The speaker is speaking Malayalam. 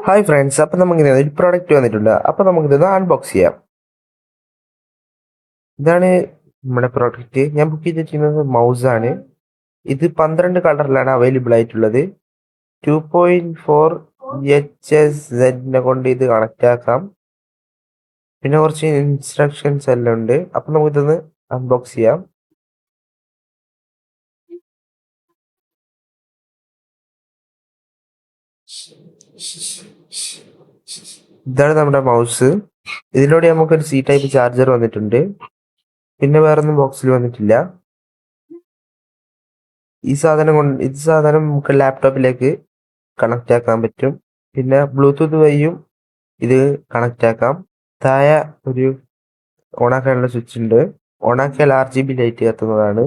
ഹായ് ഫ്രണ്ട്സ്, അപ്പം നമുക്കിത് ഒരു പ്രോഡക്റ്റ് വന്നിട്ടുണ്ട്. അപ്പം നമുക്കിത് അൺബോക്സ് ചെയ്യാം. ഇതാണ് നമ്മുടെ പ്രോഡക്റ്റ്. ഞാൻ ബുക്ക് ചെയ്തിരിക്കുന്നത് മൗസാണ്. ഇത് 12 കളറിലാണ് അവൈലബിൾ ആയിട്ടുള്ളത്. 2.4 HSZ കൊണ്ട് ഇത് കണക്ട് ആക്കാം. പിന്നെ കുറച്ച് ഇൻസ്ട്രക്ഷൻസ് എല്ലാം ഉണ്ട്. അപ്പം നമുക്കിതൊന്ന് അൺബോക്സ് ചെയ്യാം. ഇതാണ് നമ്മുടെ മൗസ്. ഇതിലൂടെ നമുക്കൊരു C ടൈപ്പ് ചാർജർ വന്നിട്ടുണ്ട്. പിന്നെ വേറൊന്നും ബോക്സിൽ വന്നിട്ടില്ല. ഈ സാധനം നമുക്ക് ലാപ്ടോപ്പിലേക്ക് കണക്ട് ആക്കാൻ പറ്റും. പിന്നെ ബ്ലൂടൂത്ത് വഴിയും ഇത് കണക്ട് ആക്കാം. താഴെ ഒരു ഓണാക്കാനുള്ള സ്വിച്ച് ഉണ്ട്. ഓണാക്കിയാൽ RGB ലൈറ്റ് കത്തുന്നതാണ്.